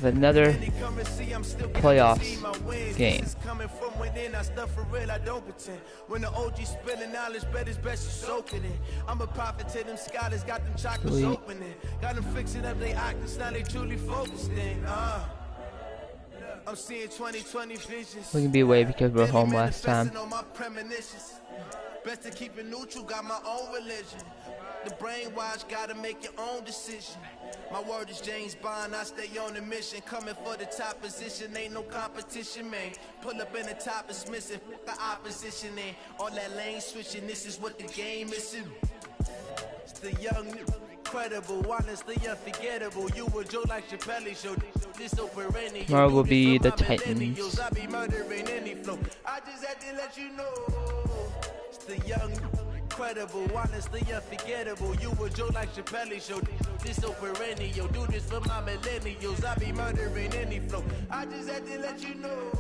of another playoffs game. When the OG spilling knowledge, bet it's best you soaking it. I'm a prophet to them scholars, got them chakras opening. Got them fixing up they octaves, now they truly focused in. I'm seeing 2020 visions. We can be away because we're home last time. Best to keep it neutral, got my own religion. The brainwash, gotta make your own decision. My word is James Bond, I stay on the mission. Coming for the top position, ain't no competition, man. Pull up in the top, it's missing, fuck the opposition, ain't all that lane switching, this is what the game is. It's the young, incredible, honestly unforgettable. You were Joe like Chappelle show. This open rainy. Tomorrow will be the Titans. I be murdering any flow. I just had to let you know. It's the young, incredible, honestly unforgettable. You were Joe like Chappelle show. This open rainy, yo. Do this for my millennials. I be murdering any flow. I just had to let you know.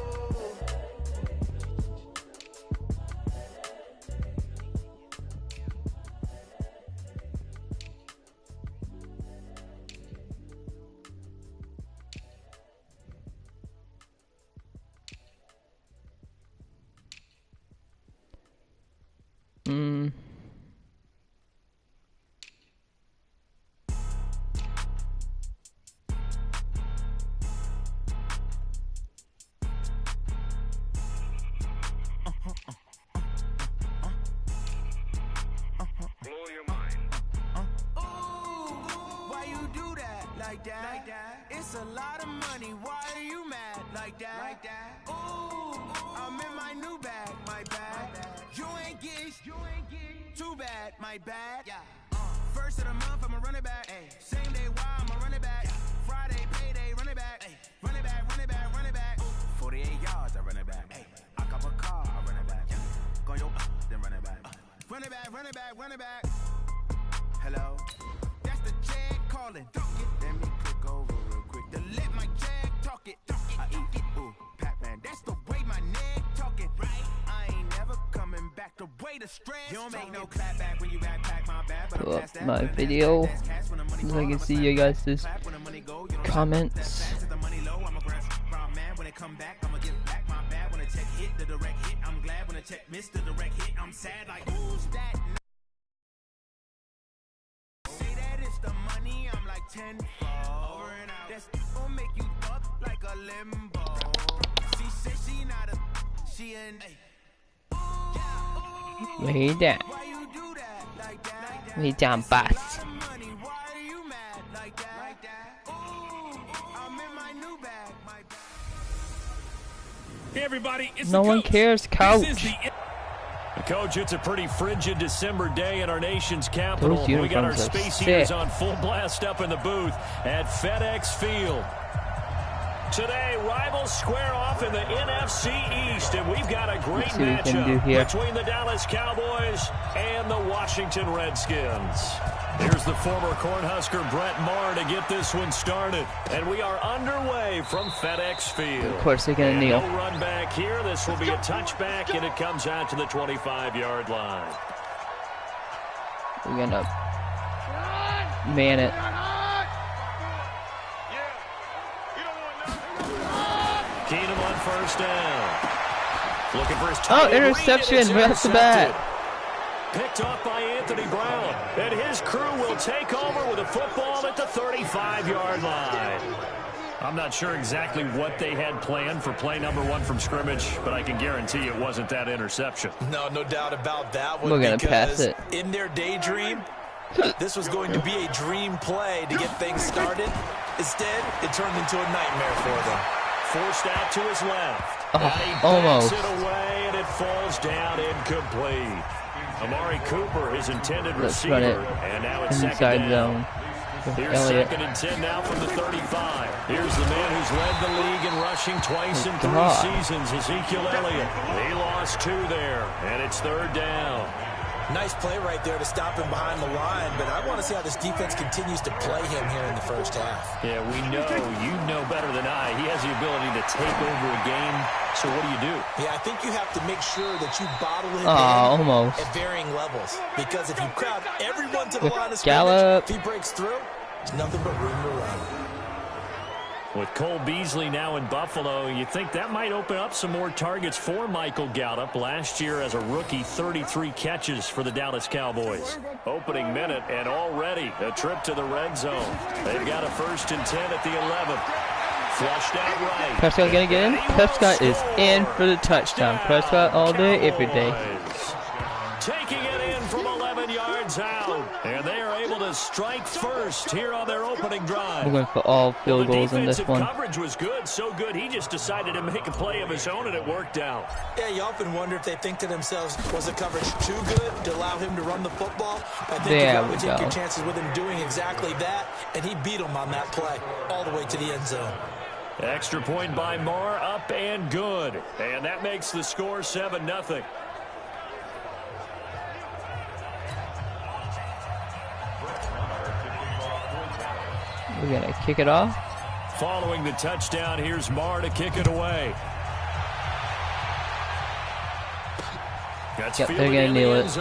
It's a lot of money, why are you mad like that? Ooh, I'm in my new bag, my bad. You ain't get too bad, my bad. First of the month, I'ma run it back. Same day, why I'ma run it back. Friday, payday, run it back. Run it back, run it back, run it back. 48 yards, I run it back. I cop a car, I run it back. Go yo, then run it back. Run it back, run it back, run it back. Hello, that's the jag calling. Let me click over real quick. To let my jag talk it. I eat it, ooh, Pac-Man. That's the way my neck talking, right? I ain't never coming back. The way the stress. You don't make no clap back when you backpack my bad. But Pull up my video so I can see you guys' comments. When it come back, I'ma give back my bad. When a check hit, the direct hit. I'm glad when a check missed the direct hit. I'm sad like who's that? Say that it's the money, I'm like 10 over and out. That's gon' make you up like a limbo. She said she not a, she in. Lay down. Why you do that like that? Lay down, boss. Money, why are you mad like that? Ooh, I'm in my new bag, my bag. Hey everybody, it's No the one coach. cares, coach. Coach, it's a pretty frigid December day in our nation's capital. Those We got our uniforms are space sick. heaters on full blast up in the booth at FedEx Field. Today, rivals square off in the NFC East, and we've got a great Let's see what we can do matchup here. between the Dallas Cowboys and the Washington Redskins. Here's the former Cornhusker Brett Maher to get this one started, and we are underway from FedEx Field. Of course they're gonna And kneel. no run back here. This will be a touchback, and it comes out to the 25-yard line. We're gonna man it. Keenum on first down. Looking for his Oh, tight end interception read, and right it's off the bat. intercepted. Picked off by Anthony Brown. And his crew will take over with a football at the 35-yard line. I'm not sure exactly what they had planned for play number 1 from scrimmage, but I can guarantee it wasn't that interception. No doubt about that one. We're gonna pass because it. in their daydream, this was going to be a dream play to get things started. Instead, it turned into a nightmare for them. Forced out to his left. Oh, And he almost. backs it away, and it falls down incomplete. Amari Cooper, his intended Let's run receiver, it and now it's inside second zone. down. Here's Elliott. 2nd and 10 now from the 35. Here's the man who's led the league in rushing twice in 3 God. seasons, Ezekiel Elliott. He lost 2 there, and it's 3rd down. Nice play right there to stop him behind the line, but I want to see how this defense continues to play him here in the first half. Yeah, we know, you know better than I, he has the ability to take over a game, so what do? Yeah, I think you have to make sure that you bottle him in Almost. at varying levels, because if you crowd everyone to the line of Gallup. scrimmage, if he breaks through, there's nothing but room to run. With Cole Beasley now in Buffalo, you think that might open up some more targets for Michael Gallup. Last year as a rookie, 33 catches for the Dallas Cowboys. Opening minute, and already a trip to the red zone. They've got a 1st and 10 at the 11th. Flushed out right. Prescott gonna get in? Prescott is in for the touchdown. Prescott all day, every day. Taking it in from 11 yards out. And they are able to strike first here on their opening drive. We're going for all field goals in this one. The coverage was good, so good he just decided to make a play of his own, and it worked out. Yeah, you often wonder if they think to themselves, was the coverage too good to allow him to run the football? I think you got to take your chances with him doing exactly that, and he beat him on that play all the way to the end zone. Extra point by Moore, up and good. And that makes the score 7-0. We're going to kick it off. Following the touchdown, here's Marr to kick it away. That's they're going to kneel it.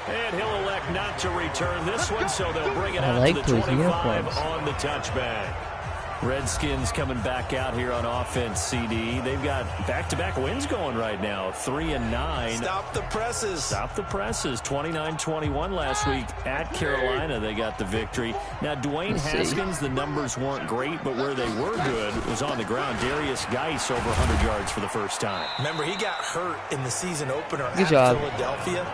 And he'll elect not to return this one, so they'll bring it out to the 25 on the touchback. Redskins coming back out here on offense, CD. They've got back-to-back wins going right now, 3-9. Stop the presses. Stop the presses. 29-21 last week at Carolina. They got the victory. Now, Dwayne Haskins, the numbers weren't great, but where they were good was on the ground. Darius Geis over 100 yards for the first time. Remember, he got hurt in the season opener at job. Philadelphia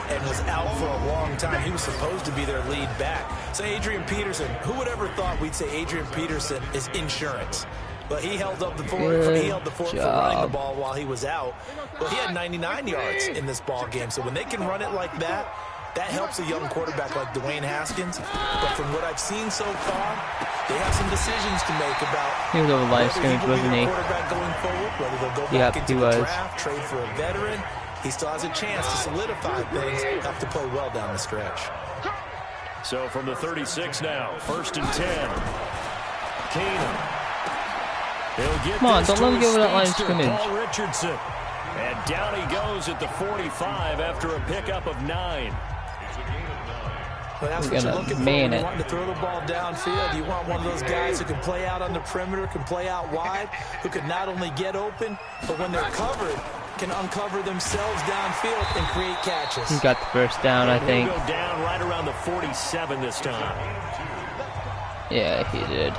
and was out for a long time. He was supposed to be their lead back. So Adrian Peterson, who would ever thought we'd say Adrian Peterson is insurance? But he held up the fort. He held the fort for running the ball while he was out. But he had 99 yards in this ball game. So when they can run it like that, that helps a young quarterback like Dwayne Haskins. But from what I've seen so far, they have some decisions to make about he was over line scrimmage, wasn't he? Quarterback going forward, whether they'll go back into the draft, trade for a veteran. He still has a chance to solidify things. Have to play well down the stretch. So from the 36 now, 1st and 10. Keenum. He'll get Come on, don't let him get over that line of scrimmage. Paul Richardson. And down he goes at the 45 after a pickup of 9. Well, that's what you're looking for when you want to throw the ball downfield. You want one of those guys who can play out on the perimeter, can play out wide, who can not only get open, but when they're covered, can uncover themselves downfield and create catches. He got the first down, I think. He'll go down right around the 47 this time. Yeah, he did.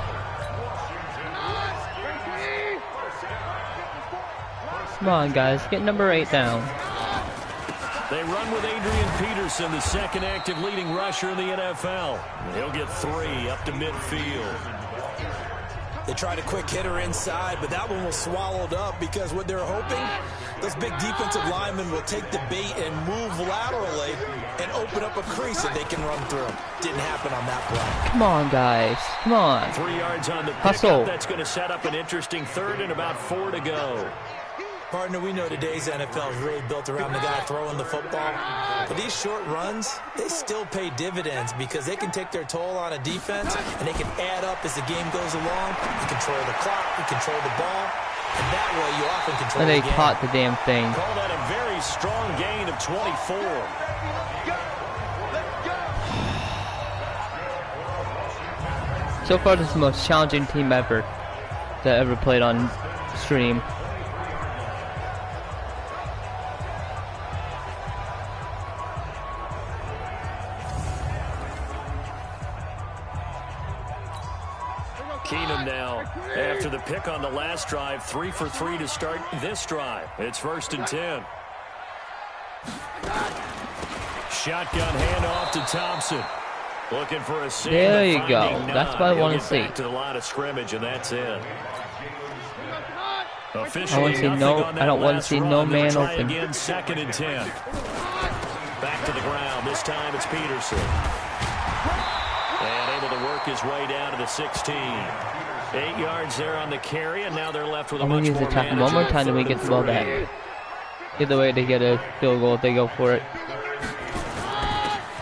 Come on, guys, get number 8 down. They run with Adrian Peterson, the second active leading rusher in the NFL. He'll get 3 up to midfield. They tried a quick hitter inside, but that one was swallowed up because what they're hoping, those big defensive linemen will take the bait and move laterally and open up a crease that they can run through. Didn't happen on that play. Come on, guys. Come on. 3 yards on the pickup. Hustle. That's going to set up an interesting 3rd and about 4 to go. Partner, we know today's NFL is really built around the guy throwing the football. But these short runs, they still pay dividends because they can take their toll on a defense and they can add up as the game goes along. You control the clock, you control the ball, and that way you often control the game. And they caught the damn thing. Call that a very strong gain of 24. So far, this is the most challenging team ever that ever played on stream. Keenum now, after the pick on the last drive, 3 for 3 to start this drive. It's 1st and 10. Shotgun handoff to Thompson. Looking for a seam. There you go. That's what I want to see. Back to the line of scrimmage, and that's it. I want to see I don't want to see no man open. Again, 2nd and 10. Back to the ground. This time it's Peterson. And able to work his way down to the 16. 8 yards there on the carry, and now they're left with a much more manageable one more time, then we get the ball back. Either way, they get a field goal if they go for it.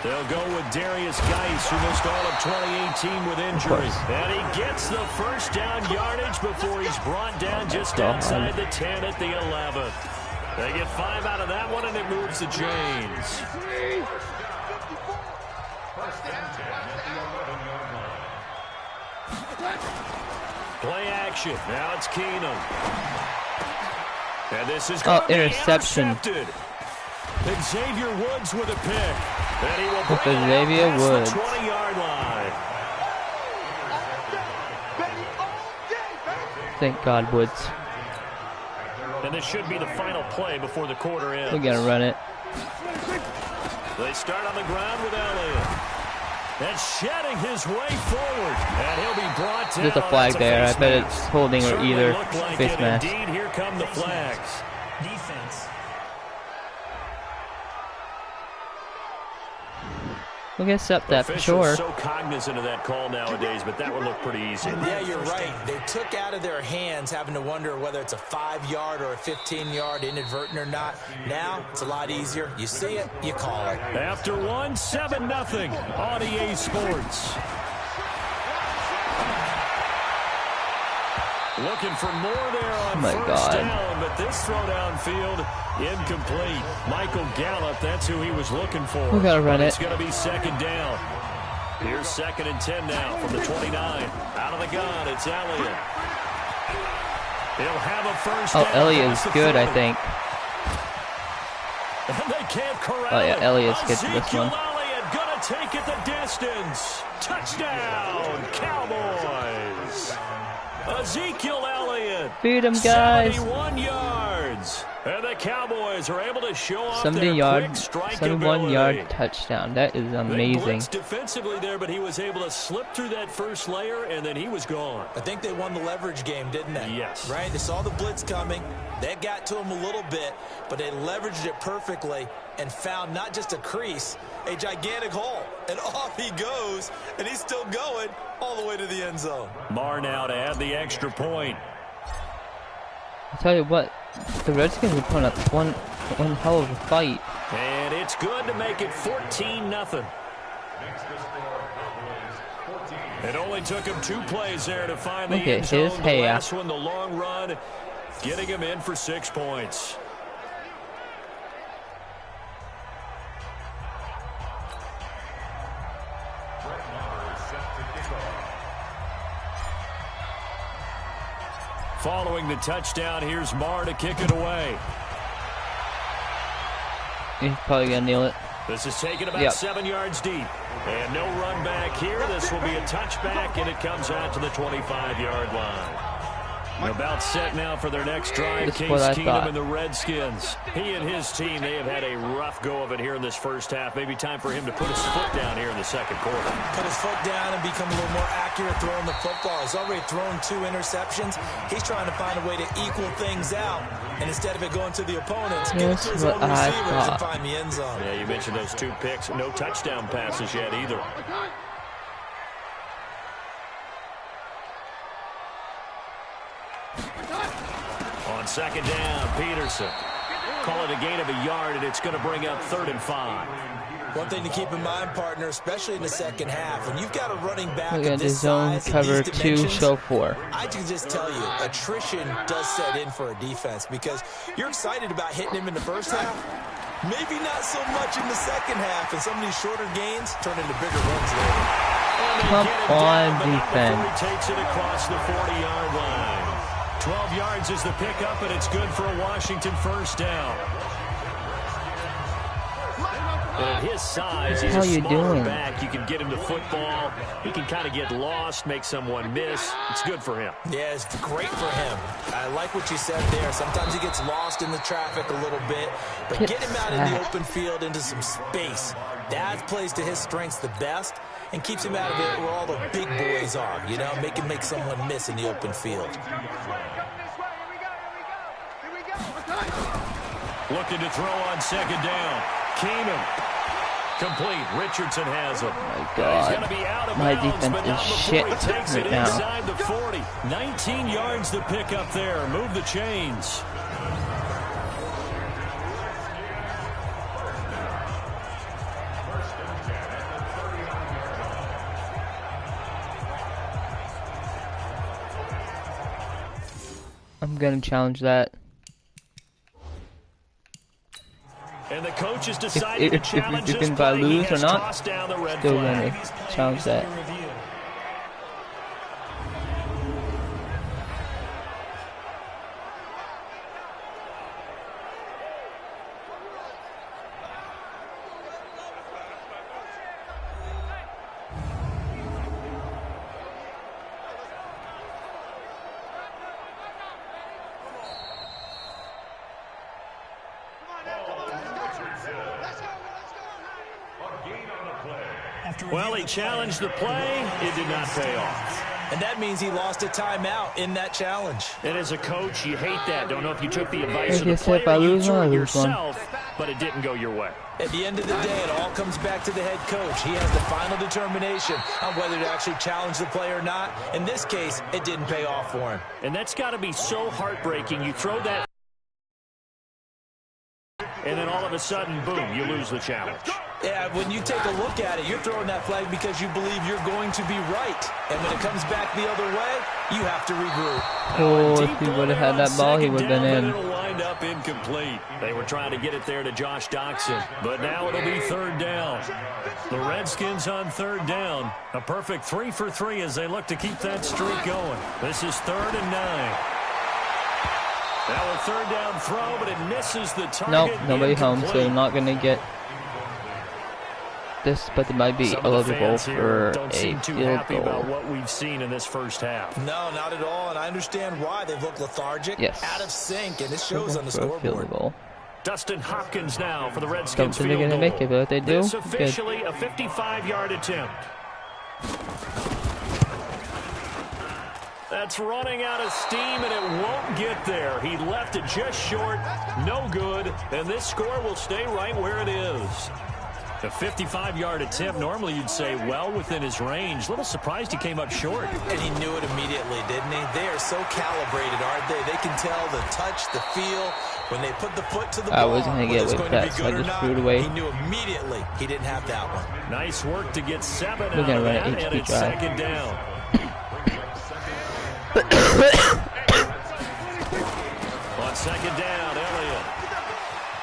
They'll go with Darius Geis, who missed all of 2018 with injury. And he gets the first down yardage before he's brought down just outside the 10 at the 11th. They get 5 out of that one, and it moves the chains. Play action. Now it's Keenum. And this is interception. intercepted. Xavier Woods with a pick. And he will bring Xavier it Woods. past the 20-yard line. Thank God, Woods. And this should be the final play before the quarter ends. We gotta run it. They start on the ground with Elliott. And shedding his way forward. And he'll be brought down. There's a flag there. I bet mask. it's holding or Certainly either looked like face it. mask. Indeed, here come the flags. Defense. We'll get up that for Officials sure. so cognizant of that call nowadays, but that would look pretty easy. Yeah, you're right. They took out of their hands having to wonder whether it's a 5-yard or a 15-yard inadvertent or not. Now, it's a lot easier. You see it, you call it. After one, 7-0 on EA Sports. Looking for more there on first down, but this throw downfield incomplete. Michael Gallup, that's who he was looking for. We gotta run it. It's going to be second down. Here's 2nd and 10 now from the 29. Out of the gun, it's Elliott. He'll have a first down. Elliott is good, I think. And they can't corral Oh yeah, it. Elliott's good for this one. Elliott gonna take it the distance. Touchdown, Cowboys. Ezekiel Elliott. Beat him, guys. 71 yards. And the Cowboys are able to show off their quick 71-yard touchdown. That is They amazing. blitzed defensively there, but he was able to slip through that first layer, and then he was gone. I think they won the leverage game, didn't they? Yes. Right? They saw the blitz coming. That got to him a little bit, but they leveraged it perfectly and found not just a crease, a gigantic hole. And off he goes, and he's still going all the way to the end zone. Marr now to add the extra point. I'll tell you what, the Redskins are putting up one hell of a fight. And it's good to make it 14-0. It only took him 2 plays there to find the end zone. The last one, the long run, getting him in for 6 points. Following the touchdown, here's Marr to kick it away. He's probably going to kneel it. This is taken about 7 yards deep. And no run back here. This will be a touchback, and it comes out to the 25-yard line. About set now for their next drive. Case Keenum and the Redskins. He and his team, they have had a rough go of it here in this first half. Maybe time for him to put his foot down here in the second quarter. Put his foot down and become a little more accurate throwing the football. He's already thrown 2 interceptions. He's trying to find a way to equal things out. And instead of it going to the opponents, give it to his own receivers and find the end zone. Yeah, you mentioned those 2 picks. No touchdown passes yet either. On second down, Peterson. Call it a gain of a yard, and it's going to bring up 3rd and 5. One thing to keep in mind, partner, especially in the second half, when you've got a running back Look at of this zone size cover and these 2, dimensions, show 4. I can just tell you, attrition does set in for a defense because you're excited about hitting him in the first half. Maybe not so much in the second half, and some of these shorter gains turn into bigger runs later. Come on, defense. He takes it across the 40-yard line. 12 yards is the pickup, and it's good for a Washington first down. And at his size, he's a smaller back. You can get him the football. He can kind of get lost, make someone miss. It's good for him. Yeah, it's great for him. I like what you said there. Sometimes he gets lost in the traffic a little bit, but get him out in the open field into some space. That plays to his strengths the best and keeps him out of it where all the big boys are, you know, make someone miss in the open field. Looking to throw on second down. Keenum. Complete. Richardson has it. Oh my God. He's going to be out of My bounds, defense but not is before shit he takes right it now. inside the 40. 19 yards to pick up there. Move the chains. I'm going to challenge that. And the coach has decided to challenge this if I play. lose He has or not, tossed down the red still flag. going to challenge that. Well, he challenged the play. It did not pay off. And that means he lost a timeout in that challenge. And as a coach, you hate that. Don't know if you took the advice of Like the I said, if I player, you lose threw one, I it lose one. yourself, but it didn't go your way. At the end of the day, it all comes back to the head coach. He has the final determination on whether to actually challenge the play or not. In this case, it didn't pay off for him. And that's got to be so heartbreaking. You throw that, and then all of a sudden, boom, you lose the challenge. Yeah, when you take a look at it, you're throwing that flag because you believe you're going to be right. And when it comes back the other way, you have to regroup. Oh, if he would have had that ball, he would have been in. It'll wind up incomplete. They were trying to get it there to Josh Doxson, but now it'll be third down. The Redskins on third down. A perfect 3 for 3 as they look to keep that streak going. This is 3rd and 9. Now a third down throw, but it misses the target. Nope, nobody home, so they're not going to get this, but they might be eligible for a field happy goal. about what we've seen in this first half. No, not at all, and I understand why. They've looked lethargic, out of sync, and it shows on the scoreboard. Dustin Hopkins now for the Redskins field goal. Don't think they're going to make it, but if they do, it's officially a 55-yard attempt. That's running out of steam, and it won't get there. He left it just short, no good, and this score will stay right where it is. A 55-yard attempt, normally you'd say well within his range. A little surprised he came up short. And he knew it immediately, didn't he? They are so calibrated, aren't they? They can tell the touch, the feel. When they put the foot to the ball, I wasn't going to get with that, so I just threw it away. He knew immediately he didn't have that one. Nice work to get 7 out of run that, an and it's drive. second down. On second down, Elliott.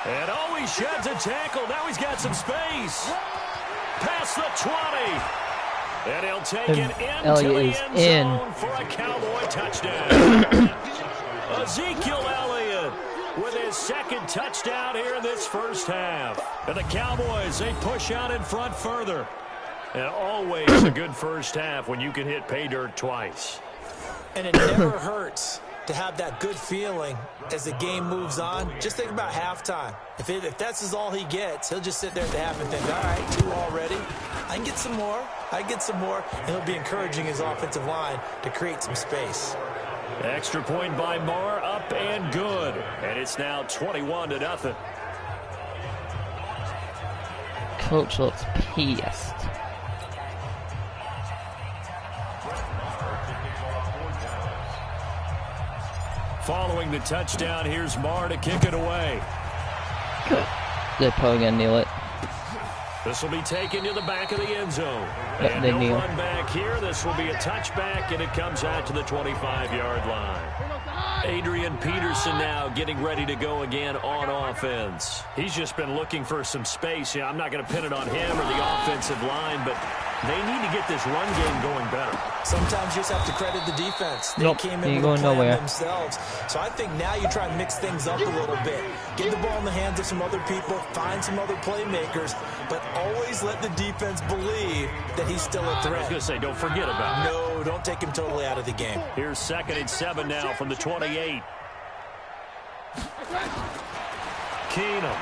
And oh, he sheds a tackle. Now he's got some space. Past the 20. And he'll take it into Elliott the is end zone for a Cowboy touchdown. Ezekiel Elliott with his second touchdown here in this first half. And the Cowboys, they push out in front further. And always a good first half when you can hit pay dirt twice. And it never hurts to have that good feeling as the game moves on. Just think about halftime. If that's all he gets, he'll just sit there at the half and think, all right, 2 already. I can get some more. I can get some more. And he'll be encouraging his offensive line to create some space. Extra point by Moore, up and good. And it's now 21-0. Coach looks pissed. Following the touchdown, here's Marr to kick it away. They're probably going to kneel it. This will be taken to the back of the end zone. Yep, And they no kneel. run back here. This will be a touchback, and it comes out to the 25-yard line. Adrian Peterson now getting ready to go again on offense. He's just been looking for some space. Yeah, I'm not going to pin it on him or the offensive line, but they need to get this run game going better. Sometimes you just have to credit the defense. They Nope, came ain't in with going a plan nowhere. themselves. So I think now you try and mix things up a little bit. Get the ball in the hands of some other people, find some other playmakers, but always let the defense believe that he's still a I was threat. going to say, don't forget about it. No, don't take him totally out of the game. Here's 2nd and 7 now from the 28. Keenum.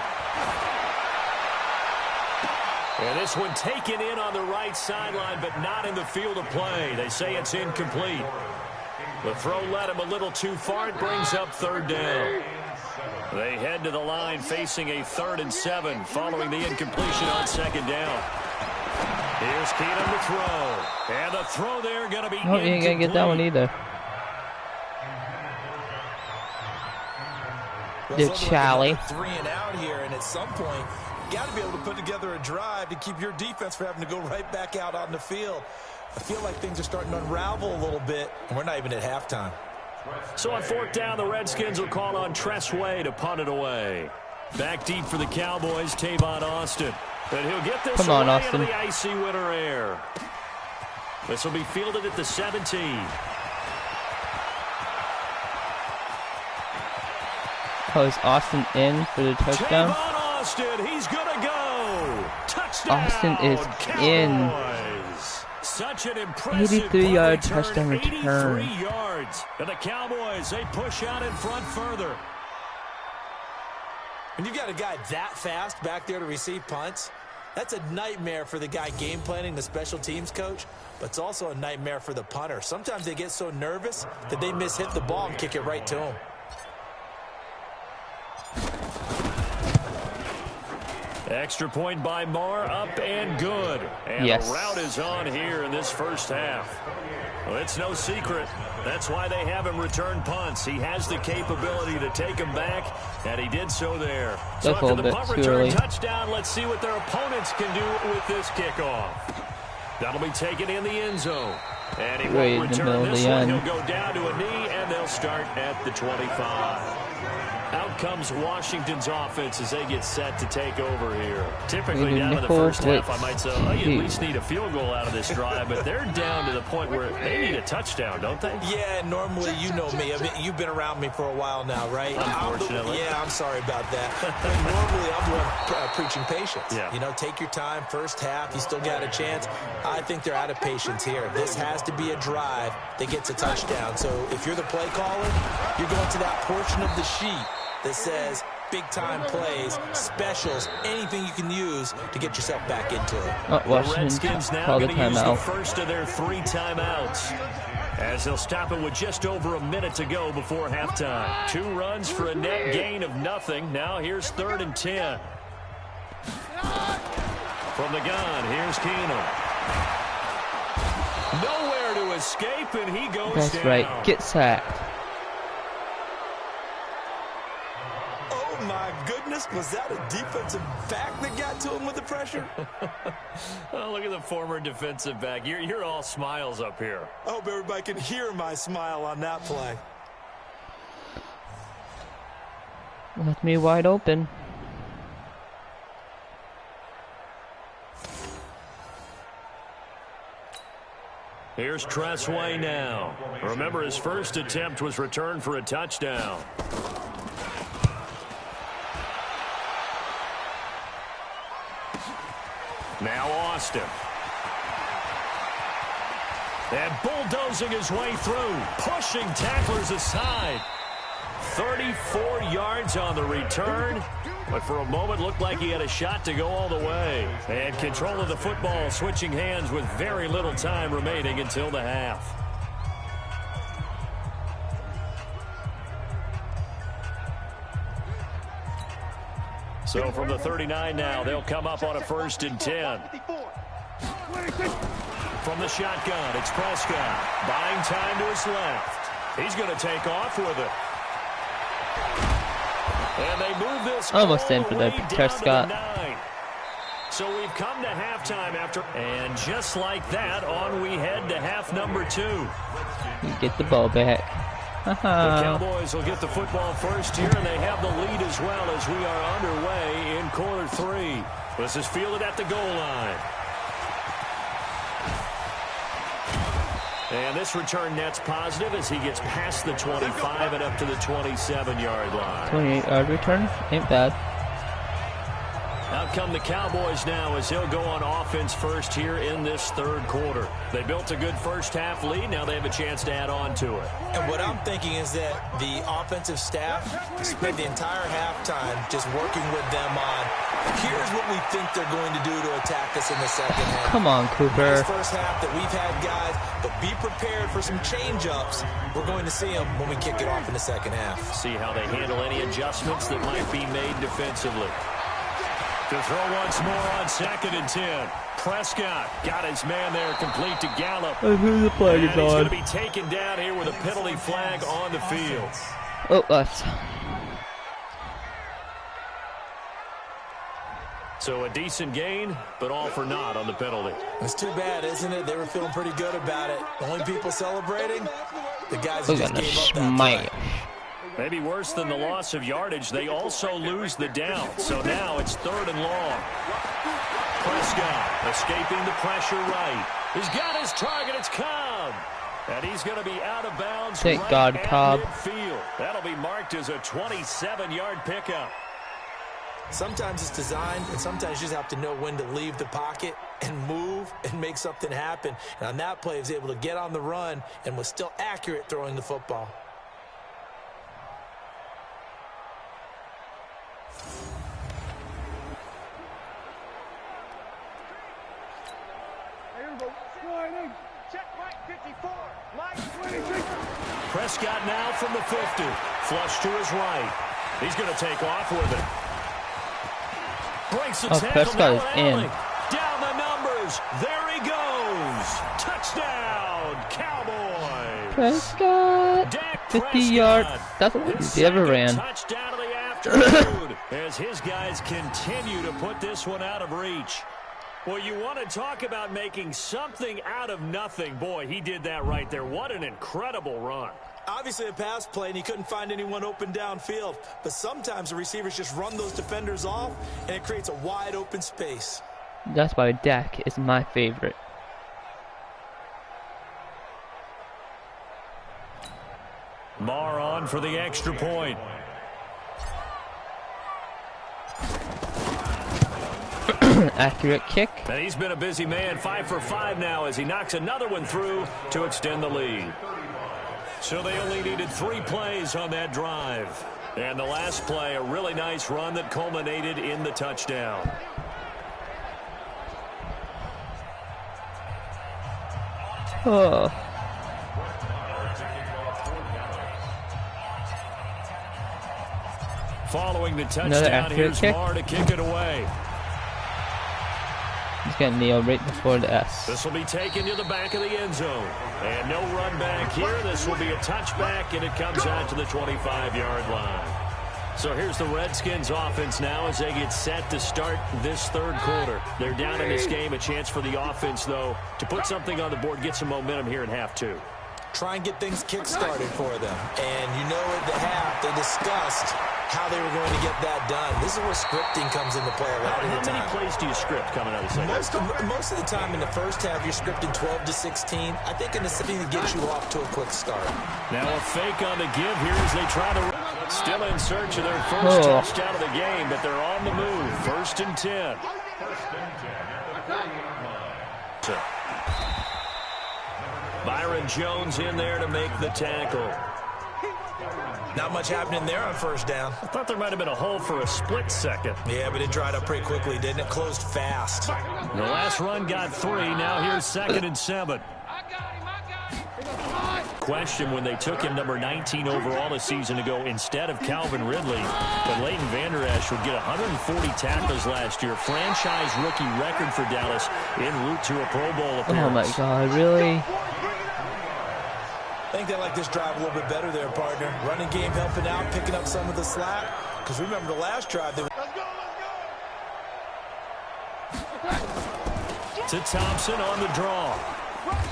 And this one taken in on the right sideline, but not in the field of play. They say it's incomplete. The throw led him a little too far. It brings up 3rd down. They head to the line facing a 3rd and 7 following the incompletion on 2nd down. Here's Keenum to throw. And the throw there going to be No, you ain't going to get that one either. Dude, Charlie. 3 and out here, and at some point, you got to be able to put together a drive to keep your defense from having to go right back out on the field. I feel like things are starting to unravel a little bit, and we're not even at halftime. So on 4th down, the Redskins will call on Tress Way to punt it away. Back deep for the Cowboys, Tavon Austin. And he'll get this Come on, away Austin. into the icy winter air. This will be fielded at the 17. Oh, is Austin in for the touchdown? Tavon Austin, he's going to go. Touchdown, Austin is in. Cowboys. Such an impressive 83-yard punt touchdown return. 83 yards. And the Cowboys, they push out in front further. When you've got a guy that fast back there to receive punts, That's a nightmare for the guy game planning, the special teams coach, but it's also a nightmare for the punter. Sometimes they get so nervous that they hit the ball and kick it right to him. Extra point by Marr, up and good. And yes. The route is on here in this first half. Well, it's no secret. That's why they have him return punts. He has the capability to take them back, and he did so there. So after the punt return touchdown, let's see what their opponents can do with this kickoff. That'll be taken in the end zone. And he won't return this one. He'll go down to a knee, and they'll start at the 25. Out comes Washington's offense as they get set to take over here. Typically down to the first half, I might say, oh, you at least need a field goal out of this drive, but they're down to the point where they need a touchdown, don't they? Yeah, normally, you know me. I mean, you've been around me for a while now, right? Unfortunately. I'm sorry about that. Normally, I'm the one preaching patience. Yeah. You know, take your time. First half, you still got a chance. I think they're out of patience here. This has to be a drive that gets a touchdown. So if you're the play caller, you're going to that portion of the sheet that says big-time plays, specials, anything you can use to get yourself back into it. Oh, the Redskins now going to use the first of their 3 timeouts, as they'll stop it with just over a minute to go before halftime. 2 runs for a net gain of nothing. Now here's 3rd and 10. From the gun, here's Keenum. Nowhere to escape, and he goes down. That's right. Get sacked. Oh, my goodness. Was that a defensive back that got to him with the pressure? Oh, look at the former defensive back. You're all smiles up here. I hope everybody can hear my smile on that play. Left me wide open. Here's Tressway now. Remember, his first attempt was returned for a touchdown. Now Austin. And bulldozing his way through, pushing tacklers aside. 34 yards on the return, but for a moment looked like he had a shot to go all the way. And control of the football, switching hands with very little time remaining until the half. So from the 39 now, they'll come up on a 1st and 10. From the shotgun, it's Prescott. Buying time to his left. He's going to take off with it. And they move this almost in for the Prescott. So we've come to halftime after, and just like that, on we head to half number 2. You get the ball back. The Cowboys will get the football first here, and they have the lead as well as we are underway in quarter 3. This is fielded at the goal line. And this return net's positive as he gets past the 25 and up to the 27-yard line. 28-yard return, ain't bad. Out come the Cowboys now as he'll go on offense first here in this 3rd quarter. They built a good first half lead. Now they have a chance to add on to it. And what I'm thinking is that the offensive staff spent the entire halftime just working with them on, here's what we think they're going to do to attack us in the second half. Come on, Cooper. This first half that we've had, guys, but be prepared for some change-ups. We're going to see them when we kick it off in the second half. See how they handle any adjustments that might be made defensively. To throw once more on 2nd and 10. Prescott got his man there complete to Gallup. Who the flag is on? He's going to be taken down here with a penalty flag on the field. Oh, left. So a decent gain, but all for naught on the penalty. It's too bad, isn't it? They were feeling pretty good about it. The only people celebrating, the guys who just gave up that play. Maybe worse than the loss of yardage, they also lose the down. So now it's 3rd and long. Prescott escaping the pressure right. He's got his target. It's Cobb. And he's going to be out of bounds. Thank God, Cobb. Midfield. That'll be marked as a 27-yard pickup. Sometimes it's designed, and sometimes you just have to know when to leave the pocket and move and make something happen. And on that play, he was able to get on the run and was still accurate throwing the football. Prescott now from the 50. Flush to his right. He's going to take off with it. Breaks the tackle. Prescott is in. Down the numbers. There he goes. Touchdown, Cowboys. Prescott. 50 yards. That's what he ever ran. Touchdown of the afternoon as his guys continue to put this one out of reach. Well, you want to talk about making something out of nothing. Boy, he did that right there. What an incredible run. Obviously a pass play, and he couldn't find anyone open downfield. But sometimes the receivers just run those defenders off, and it creates a wide open space. That's why Dak is my favorite. Marr on for the extra point. Accurate kick. And he's been a busy man, 5 for 5 now as he knocks another one through to extend the lead. So they only needed 3 plays on that drive. And the last play, a really nice run that culminated in the touchdown. Oh. Following the touchdown, here's Marr to kick it away. He's going to kneel right before the S. This will be taken to the back of the end zone. And no run back here. This will be a touchback, and it comes out to the 25-yard line. So here's the Redskins offense now as they get set to start this third quarter. They're down in this game. A chance for the offense, though, to put something on the board, get some momentum here in half 2. Try and get things kick-started for them. And you know at the half, they discussed how they were going to get that done. This is where scripting comes into play a lot of the time. How many plays do you script coming out of the second? Most of the time in the first half, you're scripting 12 to 16. I think in the second to get you off to a quick start. Now a fake on the give here as they try to... Still in search of their first touchdown of the game, but they're on the move. 1st and 10. Byron Jones in there to make the tackle. Not much happening there on first down. I thought there might have been a hole for a split second. Yeah, but it dried up pretty quickly, didn't it? Closed fast. The last run got 3. Now here's 2nd and 7. Question when they took him number 19 overall a season ago instead of Calvin Ridley. But Leighton Vander Esch would get 140 tackles last year. Franchise rookie record for Dallas en route to a Pro Bowl appearance. Oh my God, really? I think they like this drive a little bit better there, partner. Running game helping out, picking up some of the slack. Because remember the last drive. To Thompson on the draw.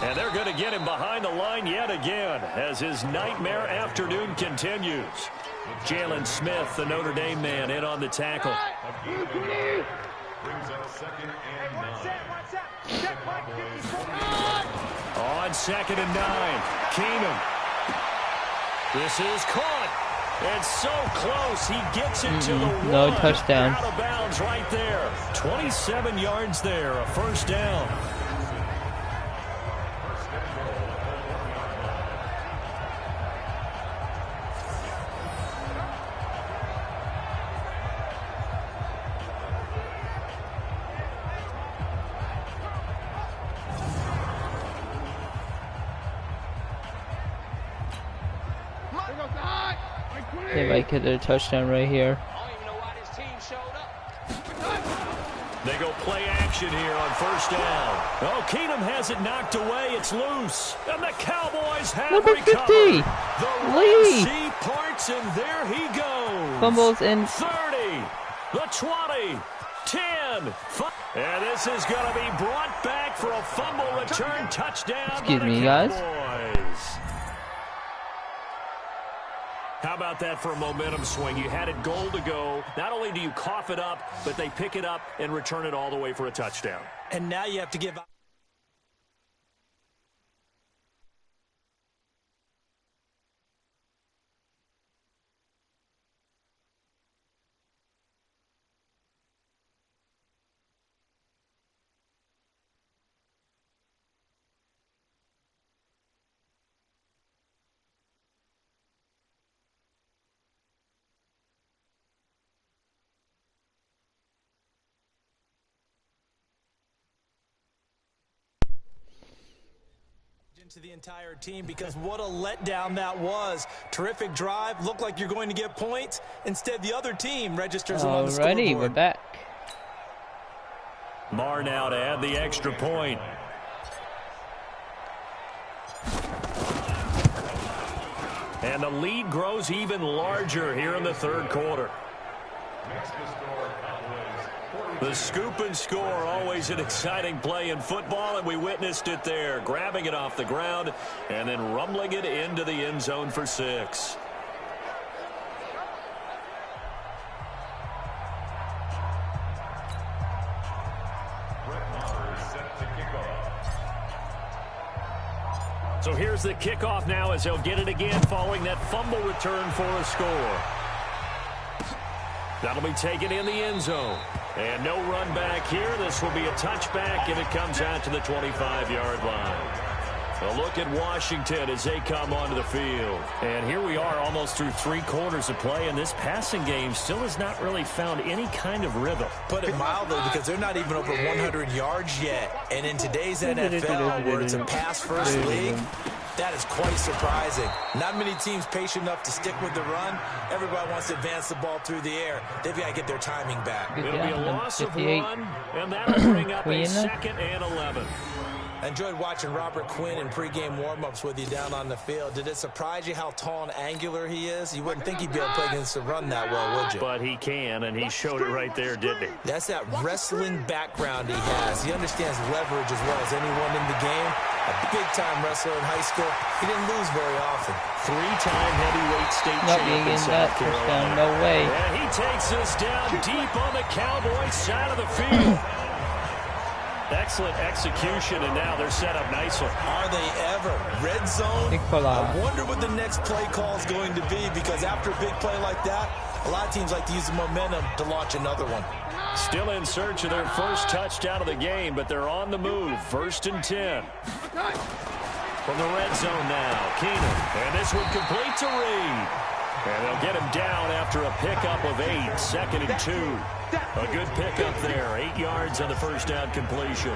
And they're going to get him behind the line yet again as his nightmare afternoon continues. Jalen Smith, the Notre Dame man, in on the tackle. On 2nd and 9, Keenum. This is caught. And so close, he gets it to the 1. No touchdown. Out of bounds right there. 27 yards there, a first down. They might get their touchdown right here. They go play action here on first down. Oh, Keenum has it knocked away. It's loose. And the Cowboys have Number 50. recovered. The Lee. Red Sea parts, and there he goes. Fumbles in. 30, the 20, 10. And this is going to be brought back for a fumble return touchdown. Excuse by the me, guys. Cowboys. How about that for a momentum swing? You had it goal to go. Not only do you cough it up, but they pick it up and return it all the way for a touchdown. And now you have to give To the entire team, because what a letdown that was. Terrific drive. Looked like you're going to get points. Instead, the other team registers them on the scoreboard. Alrighty, we're back. Marr now to add the extra point. And the lead grows even larger here in the third quarter. The scoop and score, always an exciting play in football, and we witnessed it there, grabbing it off the ground and then rumbling it into the end zone for 6. So here's the kickoff now as they'll get it again following that fumble return for a score. That'll be taken in the end zone. And no run back here. This will be a touchback, and it comes out to the 25-yard line. A look at Washington as they come onto the field. And here we are almost through 3 quarters of play, and this passing game still has not really found any kind of rhythm. Put it mildly, because they're not even over 100 yards yet. And in today's NFL, where it's a pass-first league, that is quite surprising. Not many teams patient enough to stick with the run. Everybody wants to advance the ball through the air. They've got to get their timing back. It'll be a loss of 1, and that'll bring up a 2nd and 11. I enjoyed watching Robert Quinn in pregame warm-ups with you down on the field. Did it surprise you how tall and angular he is? You wouldn't think he'd be able to play against the run that well, would you? But he can, and he showed it right there, didn't he? That's that wrestling background he has. He understands leverage as well as anyone in the game. A big-time wrestler in high school. He didn't lose very often. 3-time heavyweight state champion in South Carolina. No way. And he takes us down deep on the Cowboys side of the field. Excellent execution, and now they're set up nicely. Are they ever? Red zone? I wonder what the next play call is going to be, because after a big play like that, a lot of teams like to use the momentum to launch another one. Still in search of their first touchdown of the game, but they're on the move. 1st and 10. From the red zone now, Keenan. And this one complete to Reed. And they'll get him down after a pickup of 8. 2nd and 2. A good pickup there. 8 yards on the first down completion.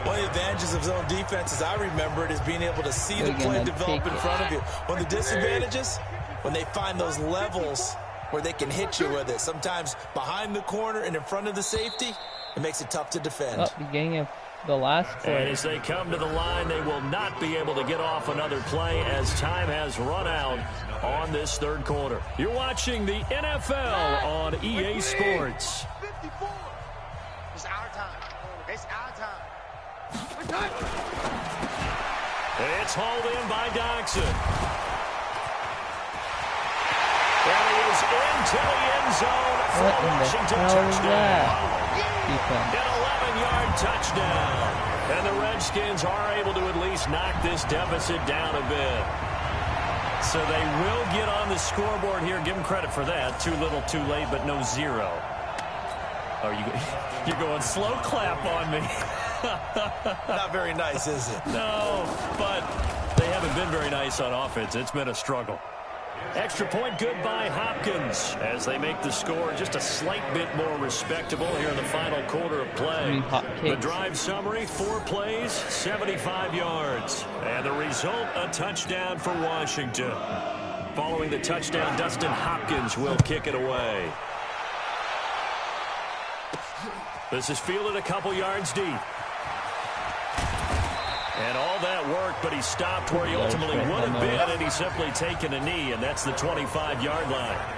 One of the advantages of zone defense, as I remember it, is being able to see the play develop in front of you. One of the disadvantages, when they find those levels where they can hit you with it. Sometimes behind the corner and in front of the safety, it makes it tough to defend. Oh, beginning of the last play. And as they come to the line, they will not be able to get off another play as time has run out on this third quarter. You're watching the NFL on EA Sports. 54. It's our time. It's our time. It's hauled in by Doxson. And he is into the end zone for a Washington touchdown. An 11-yard touchdown. And the Redskins are able to at least knock this deficit down a bit. So they will get on the scoreboard here. Give them credit for that. Too little, too late, but no 0. Oh, you're going slow clap on me. Not very nice, is it? No, but they haven't been very nice on offense. It's been a struggle. Extra point good by Hopkins as they make the score just a slight bit more respectable here in the final quarter of play. The drive summary, 4 plays, 75 yards. And the result, a touchdown for Washington. Following the touchdown, Dustin Hopkins will kick it away. This is fielded a couple yards deep. And all that worked, but he stopped where he ultimately would have been, and he's simply taken a knee, and that's the 25-yard line.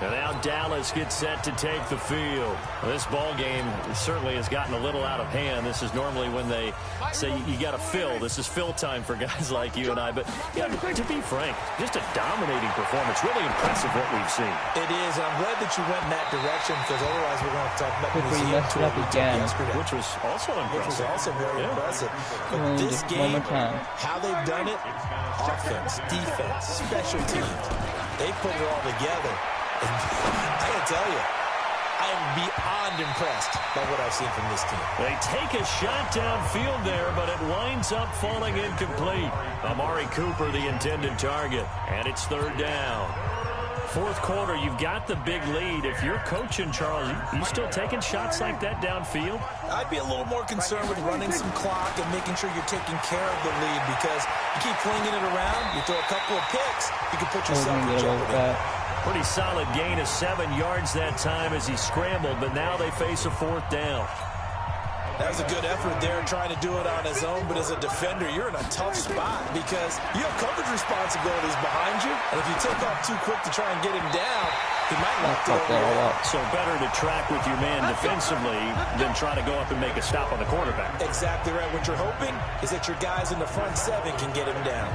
And now Dallas gets set to take the field. Well, this ball game certainly has gotten a little out of hand. This is normally when they say you got to fill. This is fill time for guys like you and I. But yeah, to be frank, just a dominating performance. Really impressive what we've seen. It is. And I'm glad that you went in that direction, because otherwise we're going to talk about the museum tour we took yesterday, which was also impressive. Which was also very impressive. But this game, how they've done it, offense, defense, special teams, they put it all together. I gotta tell you, I am beyond impressed by what I've seen from this team. They take a shot downfield there, but it winds up falling incomplete. Amari Cooper, the intended target, and it's 3rd down. Fourth quarter, you've got the big lead. If you're coaching, Charles, you still taking shots like that downfield? I'd be a little more concerned with running some clock and making sure you're taking care of the lead, because you keep flinging it around, you throw a couple of picks, you can put yourself in jeopardy. Pretty solid gain of 7 yards that time as he scrambled, but now they face a fourth down. That was a good effort there, trying to do it on his own, but as a defender, you're in a tough spot because you have coverage responsibilities behind you, and if you take off too quick to try and get him down, he might knock you over. So better to track with your man defensively than try to go up and make a stop on the quarterback. Exactly right. What you're hoping is that your guys in the front 7 can get him down.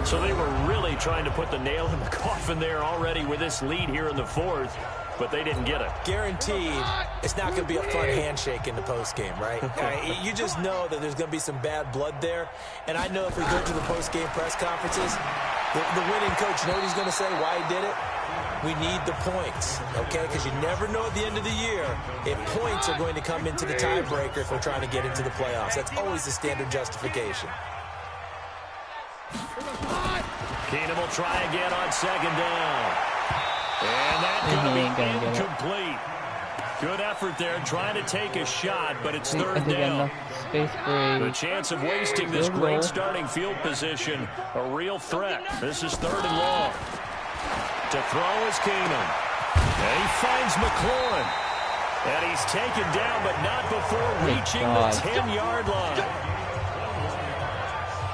So they were really trying to put the nail in the coffin there already with this lead here in the fourth, but they didn't get it. Guaranteed, it's not going to be a fun handshake in the postgame, right? You just know that there's going to be some bad blood there. And I know if we go to the postgame press conferences, the winning coach, you know what he's going to say, why he did it? We need the points, okay? Because you never know at the end of the year if points are going to come into the tiebreaker if we're trying to get into the playoffs. That's always the standard justification. Keenum will try again on second down. And that's going to be incomplete. Good effort there, trying to take a shot, but it's third down. The chance of wasting this great starting field position, a real threat. This is 3rd and long. To throw is Keenum. And he finds McLaurin. And he's taken down, but not before reaching the 10-yard line.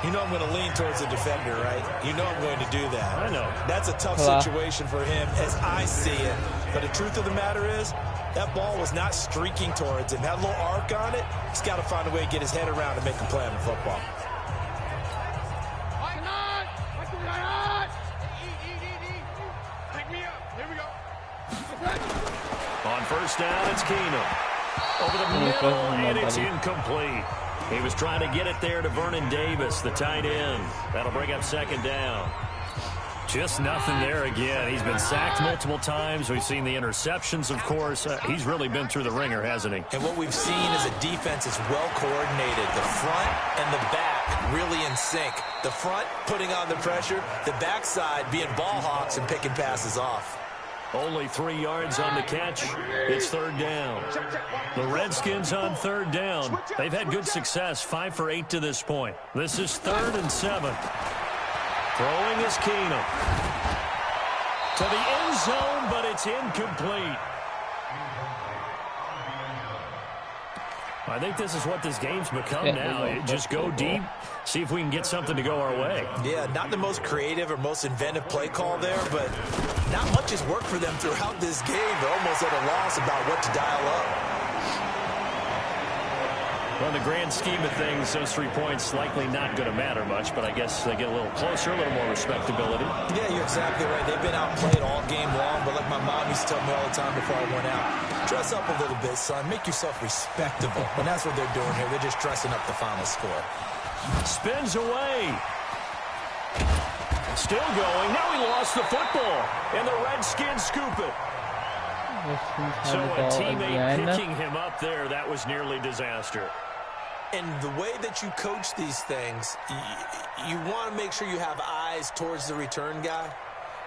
You know I'm going to lean towards the defender, right? You know I'm going to do that. I know. That's a tough situation for him as I see it. But the truth of the matter is, that ball was not streaking towards him. That little arc on it, he's got to find a way to get his head around and make a play on the football. On first down, it's Keenum. Over the middle, and it's incomplete. He was trying to get it there to Vernon Davis, the tight end. That'll bring up second down. Just nothing there again. He's been sacked multiple times. We've seen the interceptions, of course. He's really been through the ringer, hasn't he? And what we've seen is a defense is well coordinated. The front and the back really in sync. The front putting on the pressure, the backside being ball hawks and picking passes off. Only 3 yards on the catch. It's third down. The Redskins on third down. They've had good success, 5 for 8 to this point. This is 3rd and 7. Throwing is Keenum. To the end zone, but it's incomplete. I think this is what this game's become now. Just go deep, see if we can get something to go our way. Yeah, not the most creative or most inventive play call there, but not much has worked for them throughout this game. They're almost at a loss about what to dial up. Well, in the grand scheme of things, those 3 points likely not going to matter much, but I guess they get a little closer, a little more respectability. Yeah, you're exactly right. They've been outplayed all game long, but like my mom used to tell me all the time before I went out, dress up a little bit, son. Make yourself respectable. And that's what they're doing here. They're just dressing up the final score. Spins away. Still going. Now he lost the football, and the Redskins scoop it. So a teammate picking him up there, that was nearly disaster. And the way that you coach these things, you want to make sure you have eyes towards the return guy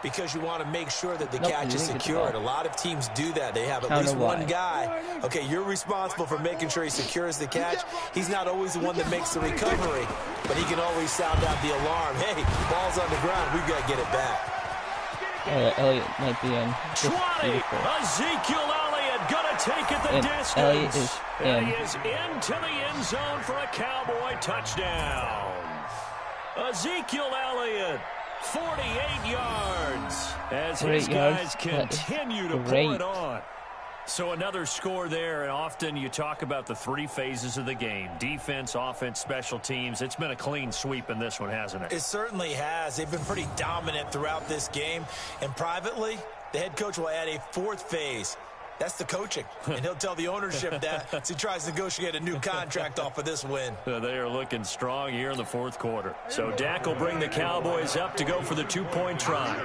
because you want to make sure that the catch is secured. A lot of teams do that. They have at least one guy. Okay, you're responsible for making sure he secures the catch. He's not always the one that makes the recovery, but he can always sound out the alarm. Hey, ball's on the ground. We've got to get it back. Elliott might be in. 20. Ezekiel Elliott gonna take it the distance. Elliott is in. And he is into the end zone for a Cowboy touchdown. Ezekiel Elliott, 48 yards. As his guys continue to pull it on. So another score there, and often you talk about the 3 phases of the game. Defense, offense, special teams. It's been a clean sweep in this one, hasn't it? It certainly has. They've been pretty dominant throughout this game. And privately, the head coach will add a 4th phase. That's the coaching. And he'll tell the ownership that as he tries to negotiate a new contract off of this win. They are looking strong here in the 4th quarter. So Dak will bring the Cowboys up to go for the 2-point try.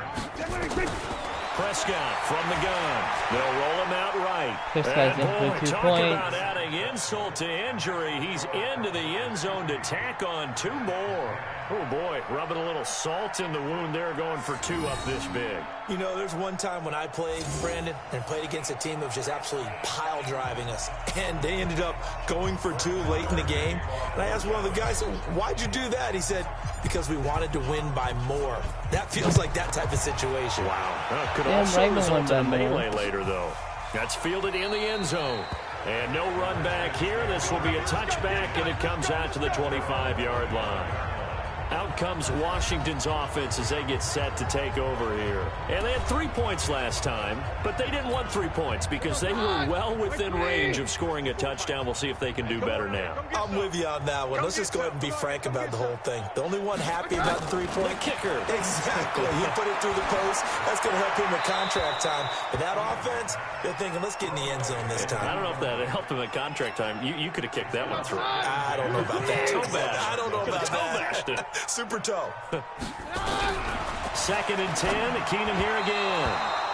Prescott from the gun. They'll roll him out right. This guy's in for 2 talk points. about adding insult to injury. He's into the end zone to tack on 2 more. Oh, boy, rubbing a little salt in the wound there, going for 2 up this big. You know, there's one time when I played, Brandon, and played against a team that was just absolutely pile driving us, and they ended up going for 2 late in the game. And I asked one of the guys, why'd you do that? He said, because we wanted to win by more. That feels like that type of situation. Wow. Well, could also result in a melee later, though. That's fielded in the end zone. And no run back here. This will be a touchback, and it comes out to the 25-yard line. Out comes Washington's offense as they get set to take over here. And they had 3 points last time, but they didn't want 3 points because they were well within range of scoring a touchdown. We'll see if they can do better now. I'm with you on that one. Let's just go ahead and be frank about the whole thing. The only one happy about the 3-point kicker. Exactly. He put it through the post. That's going to help him with contract time. But that offense, they're thinking, let's get in the end zone this time. I don't know if that helped him at contract time. You could have kicked that one through. I don't know about that. I don't know about that. Super toe. 2nd and 10. Keenum here again.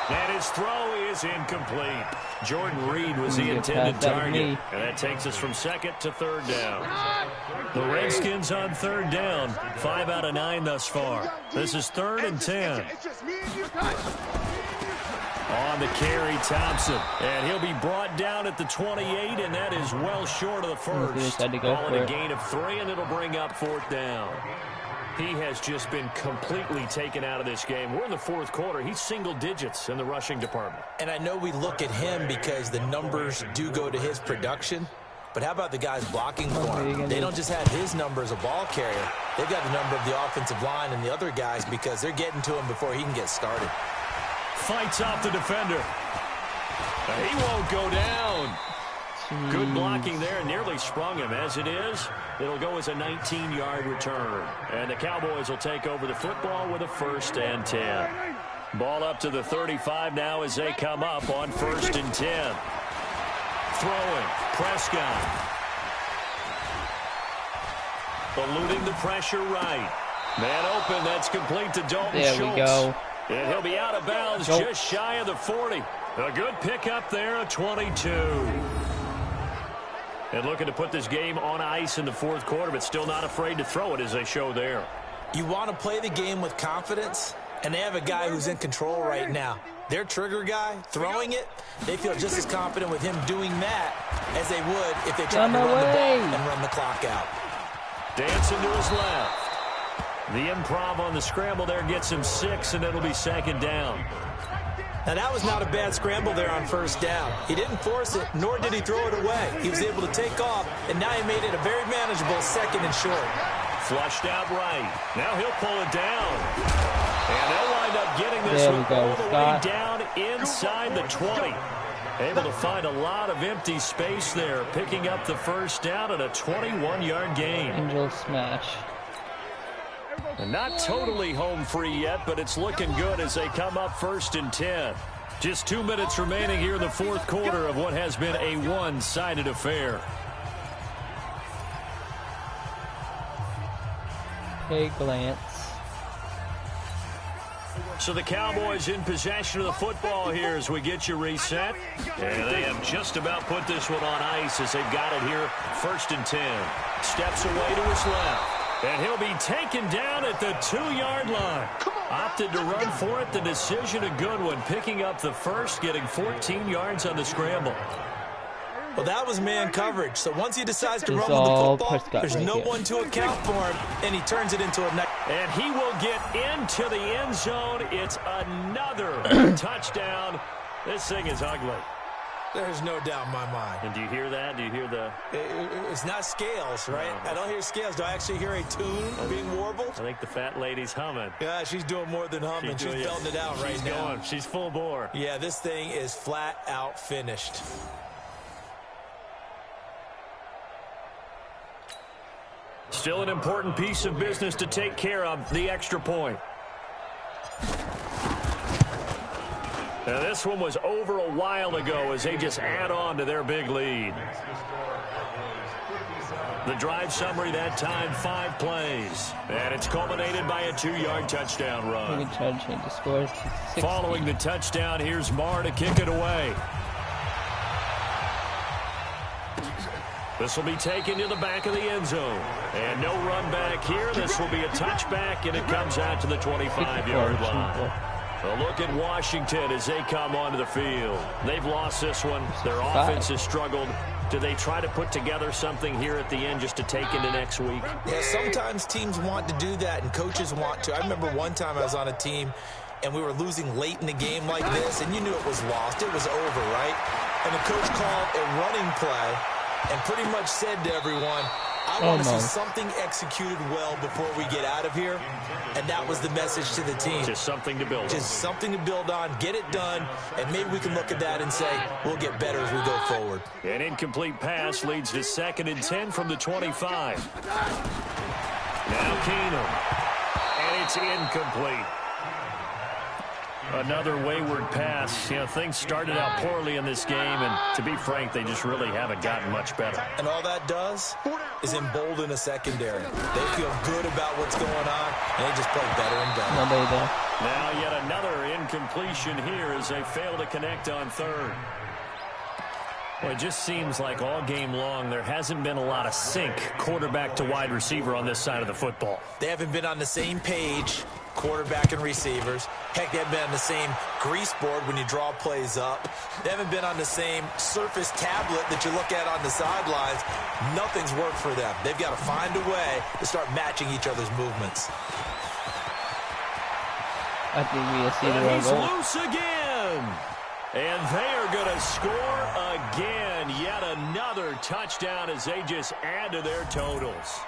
And his throw is incomplete. Jordan Reed was the intended target. And that takes us from 2nd to 3rd down. The Redskins on 3rd down. 5 out of 9 thus far. This is 3rd and 10. On the carry, Thompson. And he'll be brought down at the 28, and that is well short of the first. Ball in a gain of 3, and it'll bring up 4th down. He has just been completely taken out of this game. We're in the 4th quarter. He's single digits in the rushing department. And I know we look at him because the numbers do go to his production. But how about the guys blocking for him? They don't just have his number as a ball carrier. They've got the number of the offensive line and the other guys because they're getting to him before he can get started. Fights off the defender. He won't go down. Good blocking there, nearly sprung him. As it is, it'll go as a 19-yard return. And the Cowboys will take over the football with a 1st and 10. Ball up to the 35 now as they come up on 1st and 10. Throwing, Prescott. Eluding the pressure right. Man open, that's complete to Dalton Schultz. There we go. And he'll be out of bounds just shy of the 40. A good pickup there, a 22. And looking to put this game on ice in the 4th quarter, but still not afraid to throw it as they show there. You want to play the game with confidence, and they have a guy who's in control right now. Their trigger guy, throwing it, they feel just as confident with him doing that as they would if they tried to run the ball and run the clock out. Dancing to his left. The improv on the scramble there gets him 6, and it'll be 2nd down. Now, that was not a bad scramble there on 1st down. He didn't force it, nor did he throw it away. He was able to take off, and now he made it a very manageable 2nd and short. Flushed out right. Now he'll pull it down. And they'll wind up getting this one all the way down inside the 20. Able to find a lot of empty space there, picking up the 1st down at a 21-yard gain. Angel smash. And not totally home free yet, but it's looking good as they come up 1st and 10. Just 2 minutes remaining here in the 4th quarter of what has been a one-sided affair. Okay, glance. So the Cowboys in possession of the football here as we get you reset. And they have just about put this one on ice as they've got it here 1st and 10. Steps away to his left. And he'll be taken down at the 2-yard line. Opted to run for it. The decision a good one. Picking up the 1st, getting 14 yards on the scramble. Well, that was man coverage. So once he decides to run with the football, there's no one to account for him, and he turns it into a nice. And he will get into the end zone. It's another touchdown. This thing is ugly. There's no doubt in my mind. And do you hear that? Do you hear the... It's not scales, right? No. I don't hear scales. Do I actually hear a tune being warbled? I think the fat lady's humming. Yeah, she's doing more than humming. She's belting it out right now. Going. She's full bore. Yeah, this thing is flat out finished. Still an important piece of business to take care of, the extra point. Now this one was over a while ago as they just add on to their big lead. The drive summary that time, 5 plays. And it's culminated by a 2-yard touchdown run. We can try to change the scores to 60. Following the touchdown, here's Marr to kick it away. This will be taken to the back of the end zone. And no run back here. This will be a touchback, and it comes out to the 25-yard line. A look at Washington as they come onto the field. They've lost this one. Their offense has struggled. Do they try to put together something here at the end just to take into next week? Yeah, sometimes teams want to do that, and coaches want to. I remember one time I was on a team, and we were losing late in the game like this, and you knew it was lost. It was over, right? And the coach called a running play and pretty much said to everyone, I want to see something executed well before we get out of here. And that was the message to the team. Just something to build on. Just something to build on, get it done, and maybe we can look at that and say, we'll get better as we go forward. An incomplete pass leads to 2nd and 10 from the 25. Now Keenum. And it's incomplete. Another wayward pass. You know, things started out poorly in this game, and to be frank, they just really haven't gotten much better. And all that does is embolden a secondary. They feel good about what's going on, and they just play better and better. Nobody there. Now yet another incompletion here as they fail to connect on 3rd. Well, it just seems like all game long there hasn't been a lot of sync quarterback to wide receiver on this side of the football. They haven't been on the same page, quarterback and receivers. Heck, they haven't been on the same grease board when you draw plays up. They haven't been on the same surface tablet that you look at on the sidelines. Nothing's worked for them. They've got to find a way to start matching each other's movements. I think we see the He's goal. loose again. And they are going to score again. Yet another touchdown as they just add to their totals.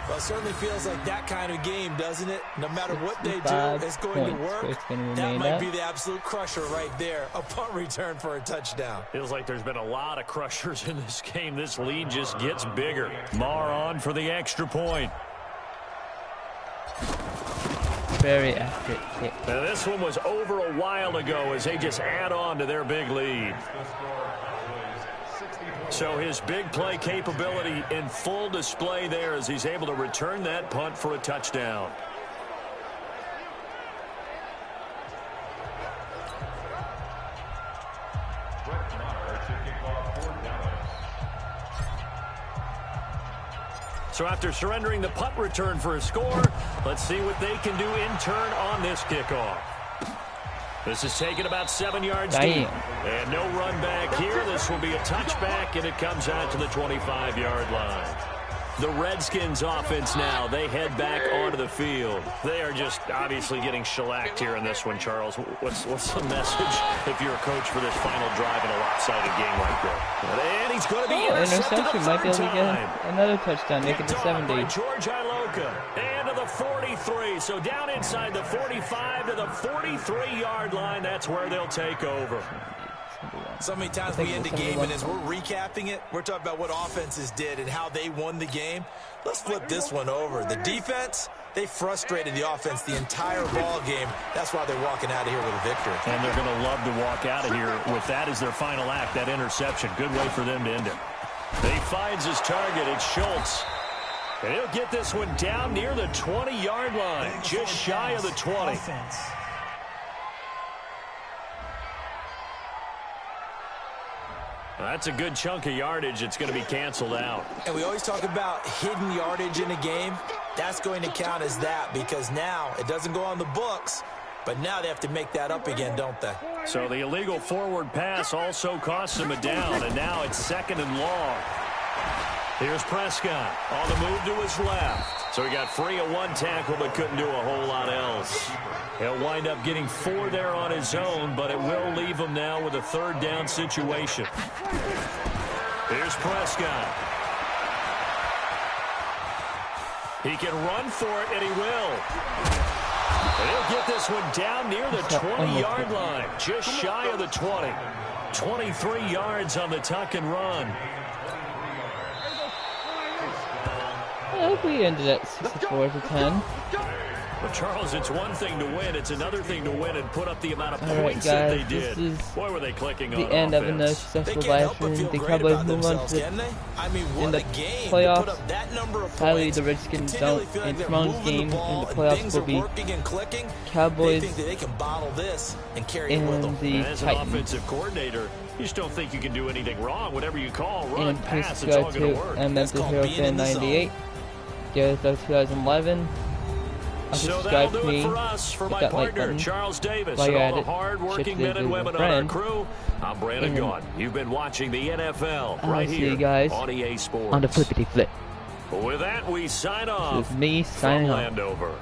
Well, it certainly feels like that kind of game, doesn't it? No matter what they do, it's going to work. That might be the absolute crusher right there. A punt return for a touchdown. Feels like there's been a lot of crushers in this game. This lead just gets bigger. Marr on for the extra point. Very accurate kick. Now this one was over a while ago as they just add on to their big lead. So his big play capability in full display there as he's able to return that punt for a touchdown. So after surrendering the punt return for a score, let's see what they can do in turn on this kickoff. This is taken about 7 yards deep. And no run back here. This will be a touchback, and it comes out to the 25-yard line. The Redskins offense now, they head back onto the field. They are just obviously getting shellacked here in this one, Charles. What's the message if you're a coach for this final drive in a lopsided game like that? And he's going to be intercepted might be able to get another touchdown, make it to 70. George Iloka, and to the 43. So down inside the 45 to the 43-yard line. That's where they'll take over. So many times we end the game, and as we're recapping it, we're talking about what offenses did and how they won the game. Let's flip this one over. The defense, they frustrated the offense the entire ball game. That's why they're walking out of here with a victory. And they're going to love to walk out of here with that as their final act, that interception. Good way for them to end it. He finds his target. It's Schultz. And he'll get this one down near the 20-yard line, just shy of the 20. That's a good chunk of yardage. It's going to be canceled out. And we always talk about hidden yardage in a game. That's going to count as that because now it doesn't go on the books, but now they have to make that up again, don't they? So the illegal forward pass also costs them a down, and now it's 2nd and long. Here's Prescott on the move to his left. So he got free of one tackle but couldn't do a whole lot else. He'll wind up getting 4 there on his own, but it will leave him now with a 3rd down situation. Here's Prescott. He can run for it, and he will. And he'll get this one down near the 20-yard line, just shy of the 20. 23 yards on the tuck and run. I think we ended at 64 to 10. Well, Charles, it's one thing to win. It's another thing to win and put up the amount of Alright, points that they guys, did. this is Boy, were they clicking on the end of another offense. successful They can't help last but year. feel The great Cowboys about move on themselves, to can they? I mean, in what the a game. playoffs. Put up that number of Sadly, points, the Redskins continually don't. feel like In they're tomorrow's moving game in the ball and playoffs things will are be working and clicking. Cowboys They think that they can bottle this and carry it with them. and the As an Titans. offensive coordinator, you just don't think you can do anything wrong. Whatever you call, run, And please pass, it's all subscribe going to to work. Memphis called Hero being Fan in the zone. 98. Go to 2011. So Subscribe that'll to do me. it for us. For Hit my that like partner, button. Charles Davis, While and you're all at the it, hard-working share men and this women with on a our friend. crew, I'm Brandon And Gaughan. You've been watching the NFL I'll right see here you guys on EA Sports. on the flippity flip. With that, we sign off This is me from signing off. Landover.